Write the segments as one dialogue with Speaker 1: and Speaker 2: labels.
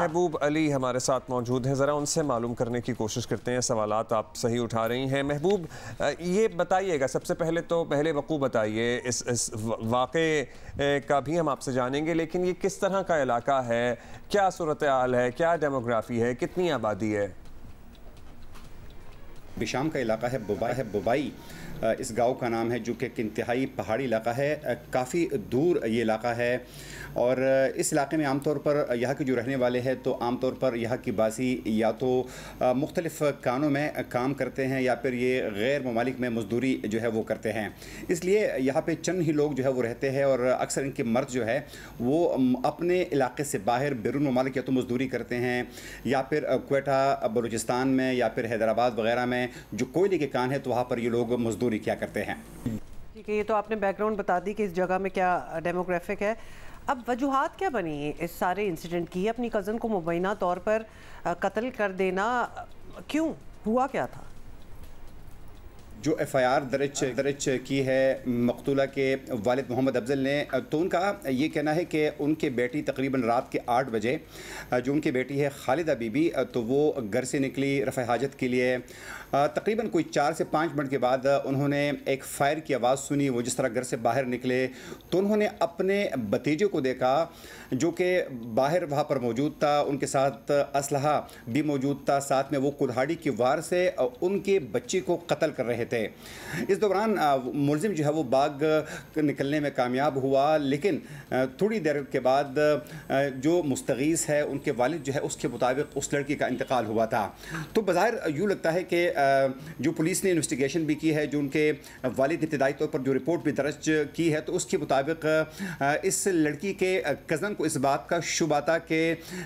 Speaker 1: महबूब अली हमारे साथ मौजूद हैं, ज़रा उनसे मालूम करने की कोशिश करते हैं। सवालात आप सही उठा रही हैं। महबूब, ये बताइएगा, सबसे पहले तो पहले वक़ूअ बताइए, इस वाक़े का भी हम आपसे जानेंगे, लेकिन ये किस तरह का इलाका है, क्या सूरत हाल है, क्या डेमोग्राफी है, कितनी आबादी है?
Speaker 2: बिशाम का इलाका है बुबाई, इस गांव का नाम है, जो कि एक इंतहाई पहाड़ी इलाका है। काफ़ी दूर ये इलाका है और इस इलाके में आमतौर पर यहाँ के जो रहने वाले हैं तो आमतौर पर यहाँ की बासी या तो मुख्तलिफ़ कानों में काम करते हैं या फिर ये गैर ममालिक में मज़दूरी जो है वो करते हैं। इसलिए यहाँ पे चंद ही लोग जो है वो रहते हैं और अक्सर इनके मर्द जो है वो अपने इलाके से बाहर बैरून ममालिक या तो मज़दूरी करते हैं या फिर क्वेटा बलूचिस्तान में या फिर हैदराबाद वगैरह में जो कोयले के कान है तो वहाँ पर ये लोग मज़दूरी क्या करते हैं।
Speaker 3: ठीक है, ये तो आपने बैकग्राउंड बता दी कि इस जगह में क्या डेमोग्राफिक है। अब वजूहात क्या बनी इस सारे इंसिडेंट की? अपनी कज़न को मुबैना तौर पर कत्ल कर देना क्यों हुआ, क्या था?
Speaker 2: जो FIR दर्ज की है मकतूला के वालिद मोहम्मद अफजल ने, तो उनका ये कहना है कि उनके बेटी तकरीबन रात के 8 बजे, जो उनकी बेटी है खालिदा बीबी, तो वो घर से निकली रफ़ा हाजत के लिए। तकरीबन कोई 4 से 5 मिनट के बाद उन्होंने एक फ़ायर की आवाज़ सुनी। वो जिस तरह घर से बाहर निकले तो उन्होंने अपने भतीजे को देखा जो कि बाहर वहाँ पर मौजूद था, उनके साथ असलहा भी मौजूद था, साथ में वो कुल्हाड़ी की वार से उनके बच्चे को कत्ल कर रहे थे। इस दौरान मुलजिम जो है वो भाग निकलने में कामयाब हुआ, लेकिन थोड़ी देर के बाद जो मुस्तगीस है उनके वालिद जो है उसके मुताबिक उस लड़की का इंतकाल हुआ था। तो बज़ाहिर यूँ लगता है कि जो पुलिस ने इन्वेस्टिगेशन भी की है, जो उनके वालिद ने इब्तिदाई तौर पर जो रिपोर्ट भी दर्ज की है, तो उसके मुताबिक इस लड़की के कज़न को इस बात का शुबा था कि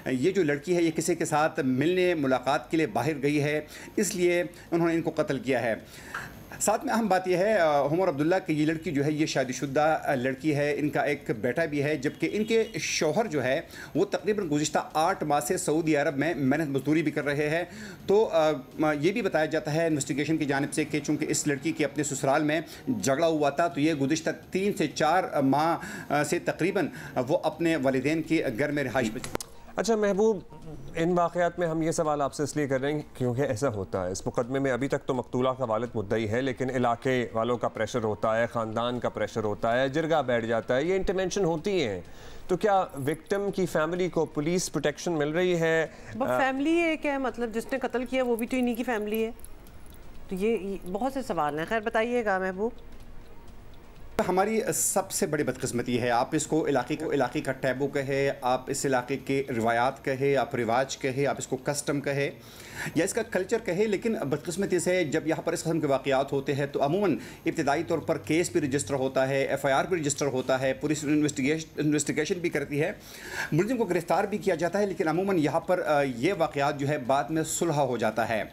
Speaker 2: ये जो लड़की है ये किसी के साथ मिलने मुलाकात के लिए बाहर गई है, इसलिए उन्होंने इनको कत्ल किया है। साथ में अहम बात यह है उमर अब्दुल्ला कि ये लड़की जो है ये शादीशुदा लड़की है, इनका एक बेटा भी है, जबकि इनके शौहर जो है वो तकरीबन गुज़िश्ता 8 माह से सऊदी अरब में मेहनत मजदूरी भी कर रहे हैं। तो ये भी बताया जाता है इन्वेस्टिगेशन की जानिब से कि चूँकि इस लड़की के अपने ससुराल में झगड़ा हुआ था, तो ये गुज़िश्ता 3 से 4 माह से तकरीबन वो अपने वालिदैन के घर में रिहाइश में।
Speaker 1: अच्छा महबूब, इन वाक़यात में हम ये सवाल आपसे इसलिए कर रहे हैं क्योंकि ऐसा होता है इस मुकदमे में। अभी तक तो मकतूला का वालिद मुद्दई है, लेकिन इलाके वालों का प्रेशर होता है, ख़ानदान का प्रेशर होता है, जिरगा बैठ जाता है, ये इंटरवेंशन होती हैं। तो क्या विक्टिम की फैमिली को पुलिस प्रोटेक्शन मिल रही है?
Speaker 3: फैमिली है क्या, मतलब जिसने कत्ल किया वो भी तो इन्हीं की फैमिली है? तो ये बहुत से सवाल हैं। खैर बताइएगा महबूब।
Speaker 2: हमारी सबसे बड़ी बदकिस्मती है, आप इसको इलाके का टैबू कहे, आप इस इलाके के रिवायात कहे, आप रिवाज कहे, आप इसको कस्टम कहे या इसका कल्चर कहे, लेकिन बदकिस्मती से जब यहाँ पर इस किस्म के वाक़यात होते हैं तो अमूमन इब्तिदाई तौर पर केस भी रजिस्टर होता है, FIR भी रजिस्टर होता है, पुलिस इन्वेस्टिगेशन भी करती है, मुलजिम को गिरफ़्तार भी किया जाता है, लेकिन अमूमन यहाँ पर ये वाक़यात जो है बाद में सुलह हो जाता है।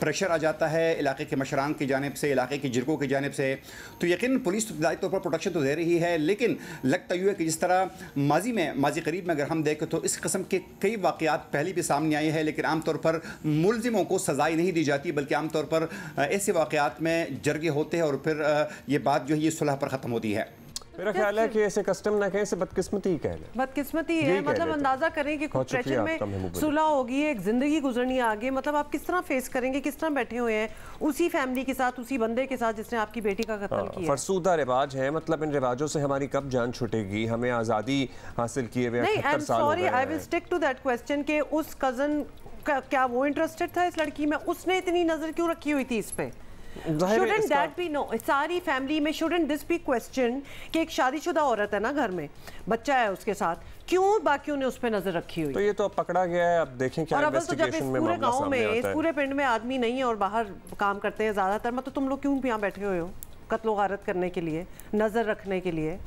Speaker 2: प्रेशर आ जाता है इलाके के मशरान की जानिब से, इलाके की जिरगों की जानिब से। तो यकीन पुलिस इब्तिदाई तौर पर प्रोटेक्शन तो दे रही है, लेकिन लगता यूँ है कि जिस तरह माजी करीब में अगर हम देखें तो इस किस्म के कई वाक़यात पहले भी सामने आए हैं, लेकिन आमतौर पर मुलजिमों को सजाएं नहीं दी जाती, बल्कि आमतौर पर ऐसे वाक़यात में जरगे होते हैं और फिर ये बात जो है ये सुलह पर ख़त्म होती है।
Speaker 1: मेरा ख्याल है कि ऐसे कस्टम ना कहें, ऐसे बदकिस्मती ही कह लें।
Speaker 3: बदकिस्मती है, मतलब अंदाजा करें कि कुछ प्रेशर में सुलह होगी, एक जिंदगी गुजरनी है आगे, मतलब आप किस तरह फेस करेंगे, किस तरह बैठे हुए हैं उसी फैमिली के साथ, उसी बंदे के साथ जिसने आपकी बेटी का कत्ल किया।
Speaker 1: फरसूदा रिवाज है, मतलब इन रिवाजों से हमारी कब जान छूटेगी? हमें आज़ादी हासिल किए हुए 78 साल हो गए हैं।
Speaker 3: I will stick to that question कि उस कजन क्या वो इंटरेस्टेड था इस लड़की में? उसने इतनी नजर क्यों रखी हुई थी इस पे? Shouldn't that be no? सारी फैमिली में shouldn't this be question कि एक शादीशुदा औरत है ना, घर में बच्चा है उसके साथ, क्यों बाकियों ने उस पे नजर रखी हुई?
Speaker 1: तो ये तो पकड़ा गया है, अब देखें क्या इन्वेस्टिगेशन में
Speaker 3: पूरे
Speaker 1: मामला
Speaker 3: गांव में,
Speaker 1: सामने
Speaker 3: इस
Speaker 1: आता है।
Speaker 3: पूरे पिंड में आदमी नहीं है और बाहर काम करते हैं ज्यादातर, मतलब तुम लोग क्यों यहाँ बैठे हुए हो? कत्ल गारत करने के लिए, नजर रखने के लिए?